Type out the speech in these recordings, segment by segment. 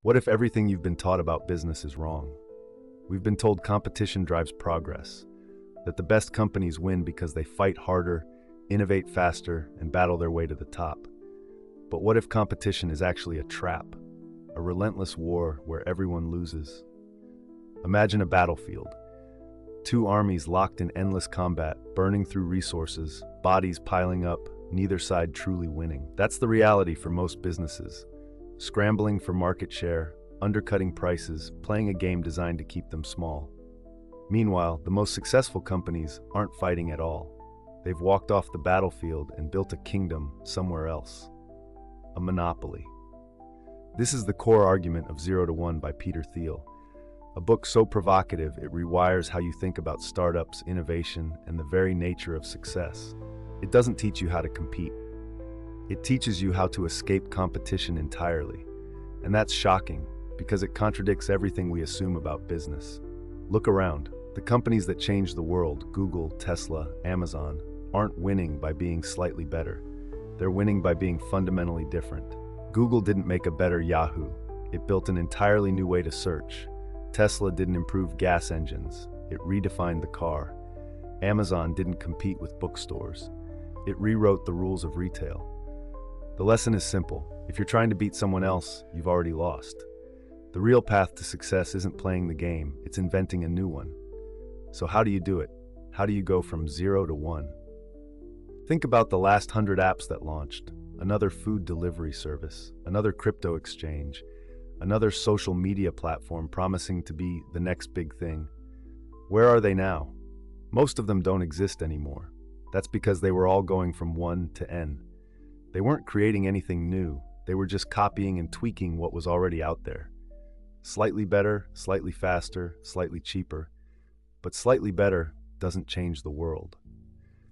What if everything you've been taught about business is wrong? We've been told competition drives progress, that the best companies win because they fight harder, innovate faster, and battle their way to the top. But what if competition is actually a trap, a relentless war where everyone loses? Imagine a battlefield. Two armies locked in endless combat, burning through resources, bodies piling up, neither side truly winning. That's the reality for most businesses. Scrambling for market share, undercutting prices, playing a game designed to keep them small. Meanwhile, the most successful companies aren't fighting at all. They've walked off the battlefield and built a kingdom somewhere else. A monopoly. This is the core argument of Zero to One by Peter Thiel. A book so provocative it rewires how you think about startups, innovation, and the very nature of success. It doesn't teach you how to compete. It teaches you how to escape competition entirely. And that's shocking, because it contradicts everything we assume about business. Look around. The companies that change the world, Google, Tesla, Amazon, aren't winning by being slightly better. They're winning by being fundamentally different. Google didn't make a better Yahoo. It built an entirely new way to search. Tesla didn't improve gas engines. It redefined the car. Amazon didn't compete with bookstores. It rewrote the rules of retail. The lesson is simple. If you're trying to beat someone else, you've already lost. The real path to success isn't playing the game, it's inventing a new one. So how do you do it? How do you go from 0 to 1? Think about the last 100 apps that launched. Another food delivery service, another crypto exchange, another social media platform promising to be the next big thing. Where are they now? Most of them don't exist anymore. That's because they were all going from 1 to N. They weren't creating anything new. They were just copying and tweaking what was already out there. Slightly better, slightly faster, slightly cheaper. But slightly better doesn't change the world.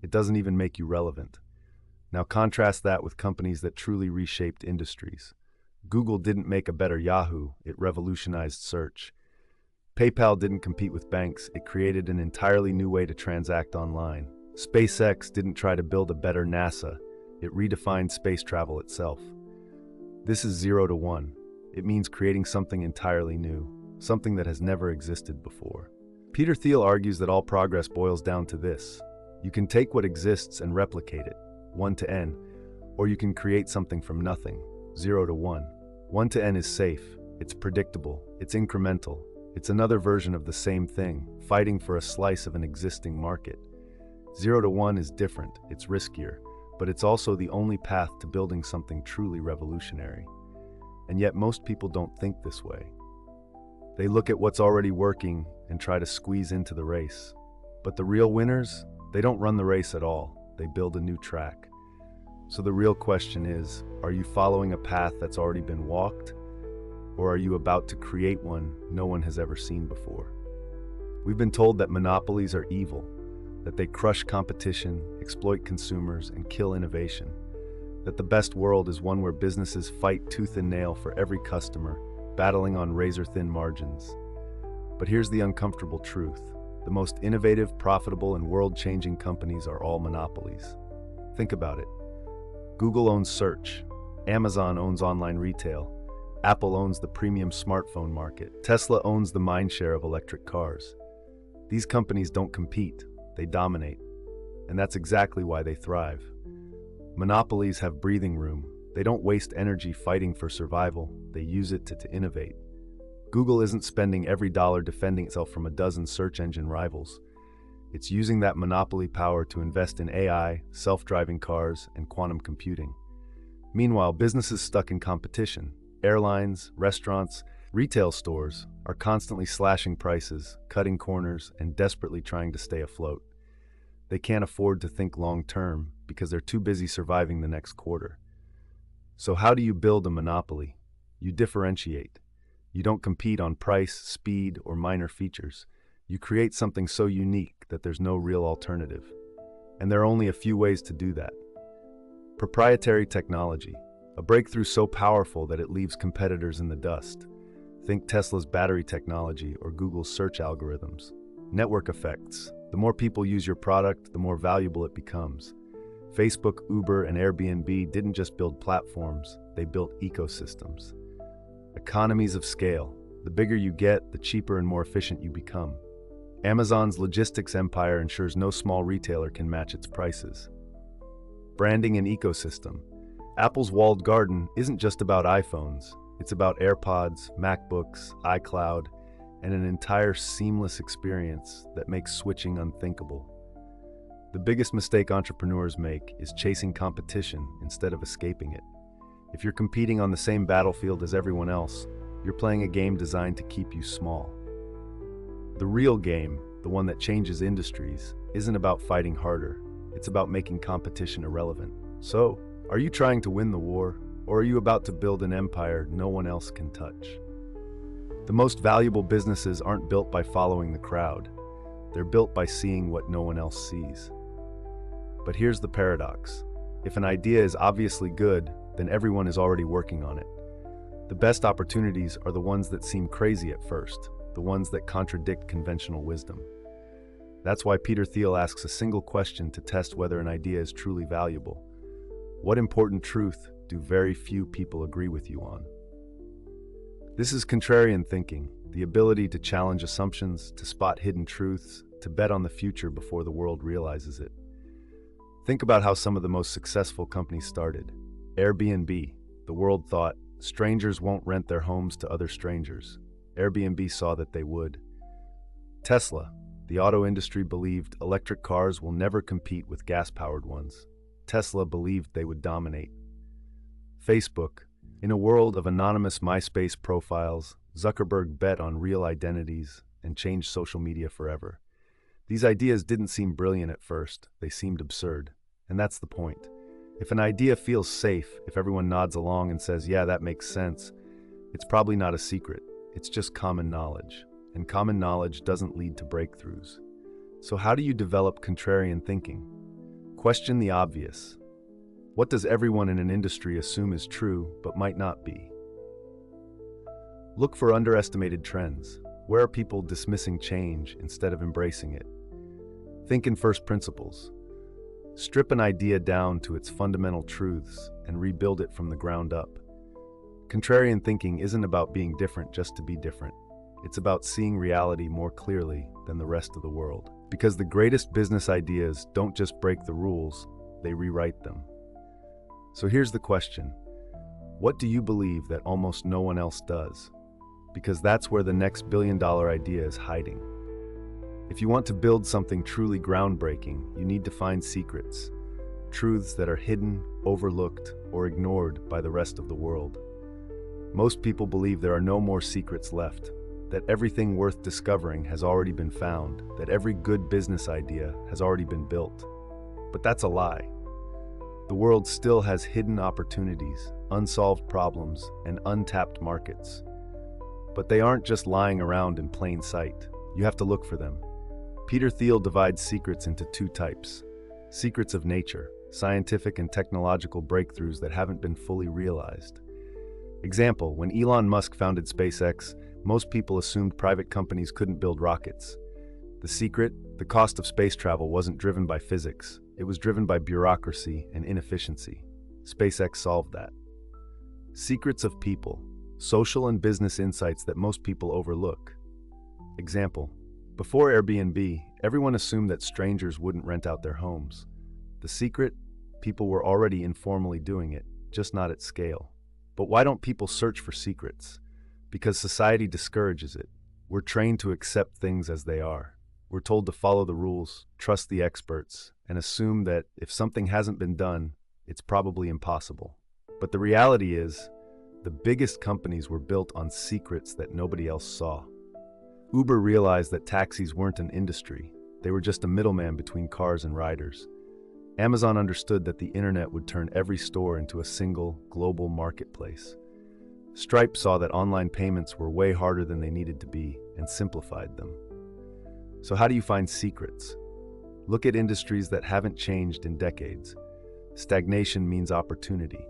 It doesn't even make you relevant. Now contrast that with companies that truly reshaped industries. Google didn't make a better Yahoo, it revolutionized search. PayPal didn't compete with banks, it created an entirely new way to transact online. SpaceX didn't try to build a better NASA, it redefined space travel itself. This is 0 to 1. It means creating something entirely new, something that has never existed before. Peter Thiel argues that all progress boils down to this. You can take what exists and replicate it, 1 to N, or you can create something from nothing, 0 to 1. 1 to N is safe, it's predictable, it's incremental, it's another version of the same thing, fighting for a slice of an existing market. 0 to 1 is different, it's riskier, but it's also the only path to building something truly revolutionary. And yet most people don't think this way. They look at what's already working and try to squeeze into the race. But the real winners, they don't run the race at all, they build a new track. So the real question is, are you following a path that's already been walked? Or are you about to create one no one has ever seen before? We've been told that monopolies are evil, that they crush competition, exploit consumers, and kill innovation. That the best world is one where businesses fight tooth and nail for every customer, battling on razor-thin margins. But here's the uncomfortable truth. The most innovative, profitable, and world-changing companies are all monopolies. Think about it. Google owns search. Amazon owns online retail. Apple owns the premium smartphone market. Tesla owns the mindshare of electric cars. These companies don't compete, they dominate. And that's exactly why they thrive. Monopolies have breathing room. They don't waste energy fighting for survival. They use it to innovate. Google isn't spending every dollar defending itself from a dozen search engine rivals. It's using that monopoly power to invest in AI, self-driving cars, and quantum computing. Meanwhile, businesses stuck in competition, airlines, restaurants, retail stores, are constantly slashing prices, cutting corners, and desperately trying to stay afloat. They can't afford to think long-term because they're too busy surviving the next quarter. So how do you build a monopoly? You differentiate. You don't compete on price, speed, or minor features. You create something so unique that there's no real alternative. And there are only a few ways to do that. Proprietary technology, a breakthrough so powerful that it leaves competitors in the dust. Think Tesla's battery technology or Google's search algorithms. Network effects. The more people use your product, the more valuable it becomes. Facebook, Uber, and Airbnb didn't just build platforms, they built ecosystems. Economies of scale. The bigger you get, the cheaper and more efficient you become. Amazon's logistics empire ensures no small retailer can match its prices. Branding and ecosystem. Apple's walled garden isn't just about iPhones. It's about AirPods, MacBooks, iCloud, and an entire seamless experience that makes switching unthinkable. The biggest mistake entrepreneurs make is chasing competition instead of escaping it. If you're competing on the same battlefield as everyone else, you're playing a game designed to keep you small. The real game, the one that changes industries, isn't about fighting harder. It's about making competition irrelevant. So, are you trying to win the war, or are you about to build an empire no one else can touch? The most valuable businesses aren't built by following the crowd. They're built by seeing what no one else sees. But here's the paradox. If an idea is obviously good, then everyone is already working on it. The best opportunities are the ones that seem crazy at first, the ones that contradict conventional wisdom. That's why Peter Thiel asks a single question to test whether an idea is truly valuable. What important truth do very few people agree with you on? This is contrarian thinking, the ability to challenge assumptions, to spot hidden truths, to bet on the future before the world realizes it. Think about how some of the most successful companies started. Airbnb. The world thought, strangers won't rent their homes to other strangers. Airbnb saw that they would. Tesla. The auto industry believed electric cars will never compete with gas-powered ones. Tesla believed they would dominate. Facebook. In a world of anonymous MySpace profiles, Zuckerberg bet on real identities and changed social media forever. These ideas didn't seem brilliant at first, they seemed absurd. And that's the point. If an idea feels safe, if everyone nods along and says, yeah, that makes sense, it's probably not a secret. It's just common knowledge. And common knowledge doesn't lead to breakthroughs. So how do you develop contrarian thinking? Question the obvious. What does everyone in an industry assume is true, but might not be? Look for underestimated trends. Where are people dismissing change instead of embracing it? Think in first principles. Strip an idea down to its fundamental truths and rebuild it from the ground up. Contrarian thinking isn't about being different just to be different. It's about seeing reality more clearly than the rest of the world. Because the greatest business ideas don't just break the rules, they rewrite them. So here's the question. What do you believe that almost no one else does? Because that's where the next billion-dollar idea is hiding. If you want to build something truly groundbreaking, you need to find secrets, truths that are hidden, overlooked, or ignored by the rest of the world. Most people believe there are no more secrets left, that everything worth discovering has already been found, that every good business idea has already been built. But that's a lie. The world still has hidden opportunities, unsolved problems, and untapped markets. But they aren't just lying around in plain sight. You have to look for them. Peter Thiel divides secrets into two types. Secrets of nature, scientific and technological breakthroughs that haven't been fully realized. Example, when Elon Musk founded SpaceX, most people assumed private companies couldn't build rockets. The secret, the cost of space travel wasn't driven by physics. It was driven by bureaucracy and inefficiency. SpaceX solved that. Secrets of people, social and business insights that most people overlook. Example, before Airbnb, everyone assumed that strangers wouldn't rent out their homes. The secret, people were already informally doing it, just not at scale. But why don't people search for secrets? Because society discourages it. We're trained to accept things as they are. We're told to follow the rules, trust the experts, and assume that if something hasn't been done, it's probably impossible. But the reality is, the biggest companies were built on secrets that nobody else saw. Uber realized that taxis weren't an industry. They were just a middleman between cars and riders. Amazon understood that the internet would turn every store into a single, global marketplace. Stripe saw that online payments were way harder than they needed to be and simplified them. So how do you find secrets? Look at industries that haven't changed in decades. Stagnation means opportunity.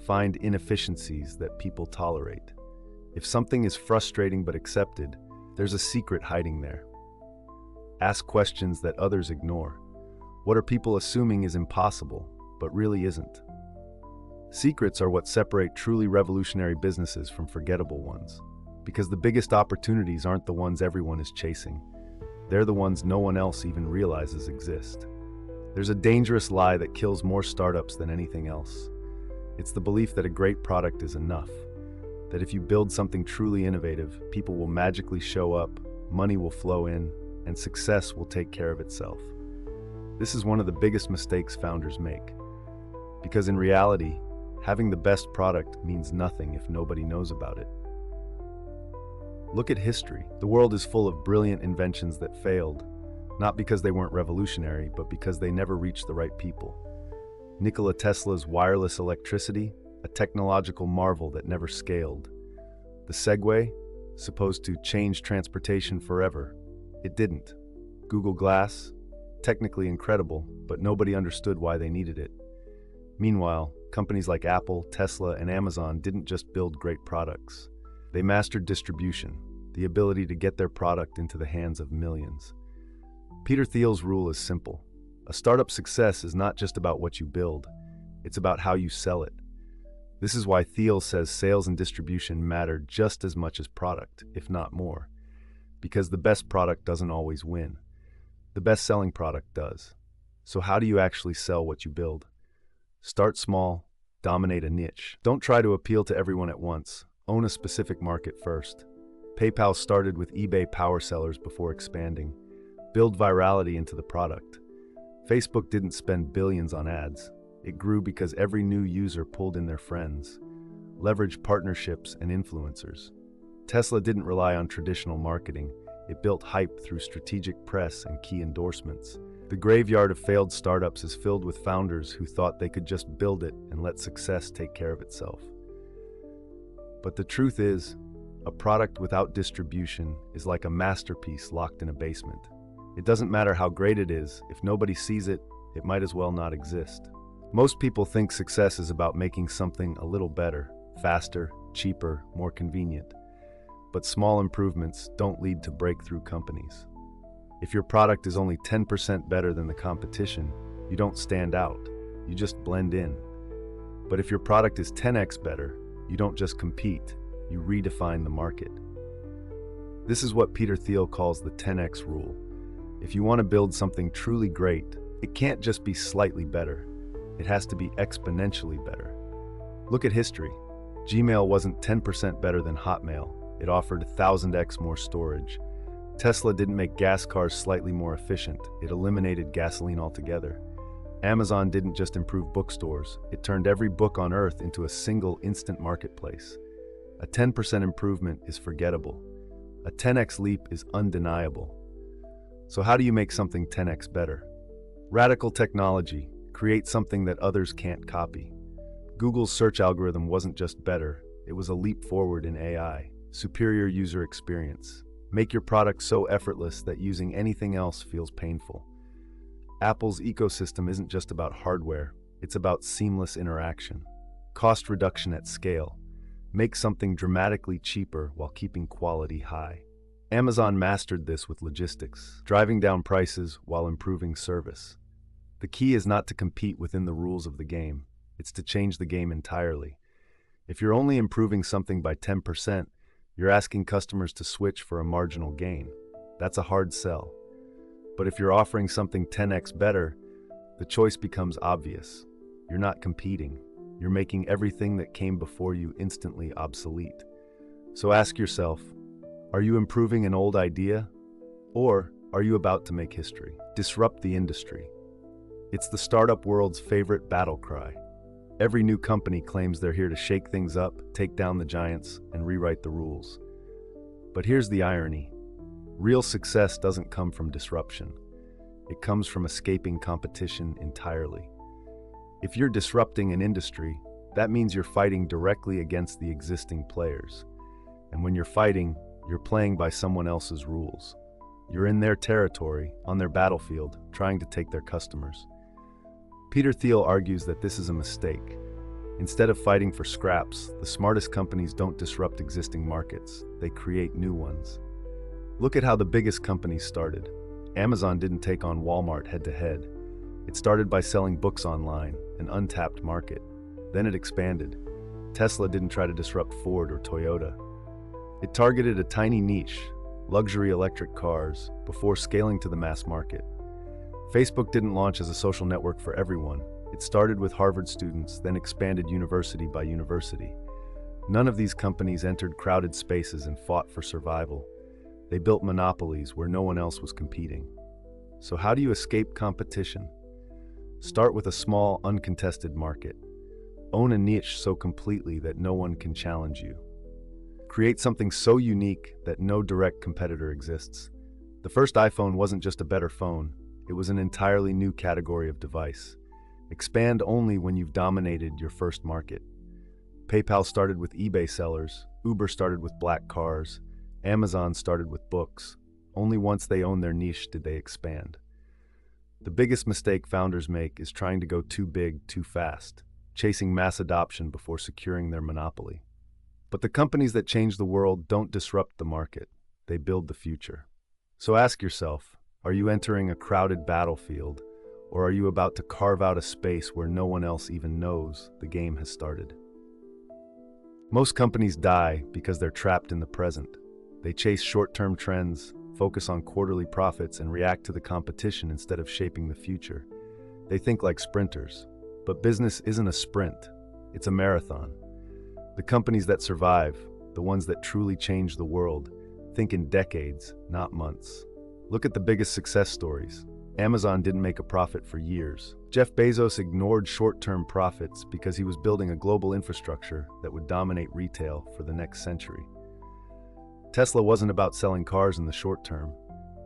Find inefficiencies that people tolerate. If something is frustrating but accepted, there's a secret hiding there. Ask questions that others ignore. What are people assuming is impossible, but really isn't? Secrets are what separate truly revolutionary businesses from forgettable ones. Because the biggest opportunities aren't the ones everyone is chasing. They're the ones no one else even realizes exist. There's a dangerous lie that kills more startups than anything else. It's the belief that a great product is enough. That if you build something truly innovative, people will magically show up, money will flow in, and success will take care of itself. This is one of the biggest mistakes founders make. Because in reality, having the best product means nothing if nobody knows about it. Look at history. The world is full of brilliant inventions that failed, not because they weren't revolutionary, but because they never reached the right people. Nikola Tesla's wireless electricity, a technological marvel that never scaled. The Segway, supposed to change transportation forever, it didn't. Google Glass, technically incredible, but nobody understood why they needed it. Meanwhile, companies like Apple, Tesla, and Amazon didn't just build great products. They mastered distribution, the ability to get their product into the hands of millions. Peter Thiel's rule is simple. A startup success is not just about what you build, it's about how you sell it. This is why Thiel says sales and distribution matter just as much as product, if not more. Because the best product doesn't always win. The best-selling product does. So how do you actually sell what you build? Start small, dominate a niche. Don't try to appeal to everyone at once. Own a specific market first. PayPal started with eBay power sellers before expanding. Build virality into the product. Facebook didn't spend billions on ads. It grew because every new user pulled in their friends. Leverage partnerships and influencers. Tesla didn't rely on traditional marketing. It built hype through strategic press and key endorsements. The graveyard of failed startups is filled with founders who thought they could just build it and let success take care of itself. But the truth is, a product without distribution is like a masterpiece locked in a basement. It doesn't matter how great it is, if nobody sees it, it might as well not exist. Most people think success is about making something a little better, faster, cheaper, more convenient. But small improvements don't lead to breakthrough companies. If your product is only 10% better than the competition, you don't stand out, you just blend in. But if your product is 10x better, you don't just compete, you redefine the market. This is what Peter Thiel calls the 10x rule. If you want to build something truly great, it can't just be slightly better. It has to be exponentially better. Look at history. Gmail wasn't 10% better than Hotmail. It offered 1000x more storage. Tesla didn't make gas cars slightly more efficient. It eliminated gasoline altogether. Amazon didn't just improve bookstores. It turned every book on earth into a single instant marketplace. A 10% improvement is forgettable. A 10x leap is undeniable. So how do you make something 10x better? Radical technology. Create something that others can't copy. Google's search algorithm wasn't just better, it was a leap forward in AI. Superior user experience. Make your product so effortless that using anything else feels painful. Apple's ecosystem isn't just about hardware, it's about seamless interaction. Cost reduction at scale. Make something dramatically cheaper while keeping quality high. Amazon mastered this with logistics, driving down prices while improving service. The key is not to compete within the rules of the game, it's to change the game entirely. If you're only improving something by 10%, you're asking customers to switch for a marginal gain. That's a hard sell. But if you're offering something 10x better, the choice becomes obvious. You're not competing. You're making everything that came before you instantly obsolete. So ask yourself, are you improving an old idea? Or are you about to make history? Disrupt the industry. It's the startup world's favorite battle cry. Every new company claims they're here to shake things up, take down the giants, and rewrite the rules. But here's the irony. Real success doesn't come from disruption. It comes from escaping competition entirely. If you're disrupting an industry, that means you're fighting directly against the existing players. And when you're fighting, you're playing by someone else's rules. You're in their territory, on their battlefield, trying to take their customers. Peter Thiel argues that this is a mistake. Instead of fighting for scraps, the smartest companies don't disrupt existing markets, they create new ones. Look at how the biggest companies started. Amazon didn't take on Walmart head-to-head. It started by selling books online, an untapped market. Then it expanded. Tesla didn't try to disrupt Ford or Toyota. It targeted a tiny niche, luxury electric cars, before scaling to the mass market. Facebook didn't launch as a social network for everyone. It started with Harvard students, then expanded university by university. None of these companies entered crowded spaces and fought for survival. They built monopolies where no one else was competing. So how do you escape competition? Start with a small, uncontested market. Own a niche so completely that no one can challenge you. Create something so unique that no direct competitor exists. The first iPhone wasn't just a better phone, it was an entirely new category of device. Expand only when you've dominated your first market. PayPal started with eBay sellers, Uber started with black cars, Amazon started with books. Only once they owned their niche did they expand. The biggest mistake founders make is trying to go too big too fast, chasing mass adoption before securing their monopoly. But the companies that change the world don't disrupt the market, they build the future. So ask yourself, are you entering a crowded battlefield, or are you about to carve out a space where no one else even knows the game has started? Most companies die because they're trapped in the present. They chase short-term trends, focus on quarterly profits, and react to the competition instead of shaping the future. They think like sprinters, but business isn't a sprint, it's a marathon. The companies that survive, the ones that truly change the world, think in decades, not months. Look at the biggest success stories. Amazon didn't make a profit for years. Jeff Bezos ignored short-term profits because he was building a global infrastructure that would dominate retail for the next century. Tesla wasn't about selling cars in the short term.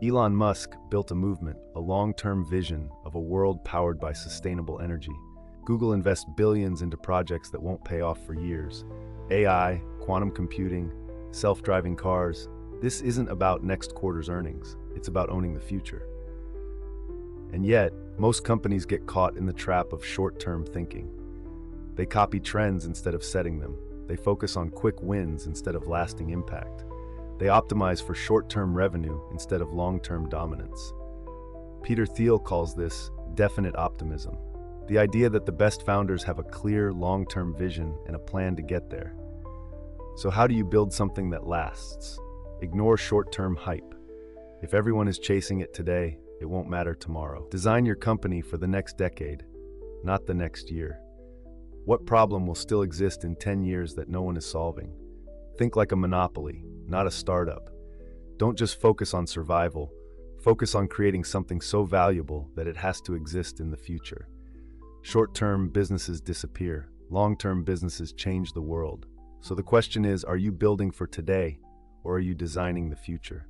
Elon Musk built a movement, a long-term vision of a world powered by sustainable energy. Google invests billions into projects that won't pay off for years. AI, quantum computing, self-driving cars. This isn't about next quarter's earnings. It's about owning the future. And yet, most companies get caught in the trap of short-term thinking. They copy trends instead of setting them. They focus on quick wins instead of lasting impact. They optimize for short-term revenue instead of long-term dominance. Peter Thiel calls this definite optimism, the idea that the best founders have a clear long-term vision and a plan to get there. So how do you build something that lasts? Ignore short-term hype. If everyone is chasing it today, it won't matter tomorrow. Design your company for the next decade, not the next year. What problem will still exist in 10 years that no one is solving? Think like a monopoly, not a startup. Don't just focus on survival. Focus on creating something so valuable that it has to exist in the future. Short-term businesses disappear. Long-term businesses change the world. So the question is, are you building for today, or are you designing the future?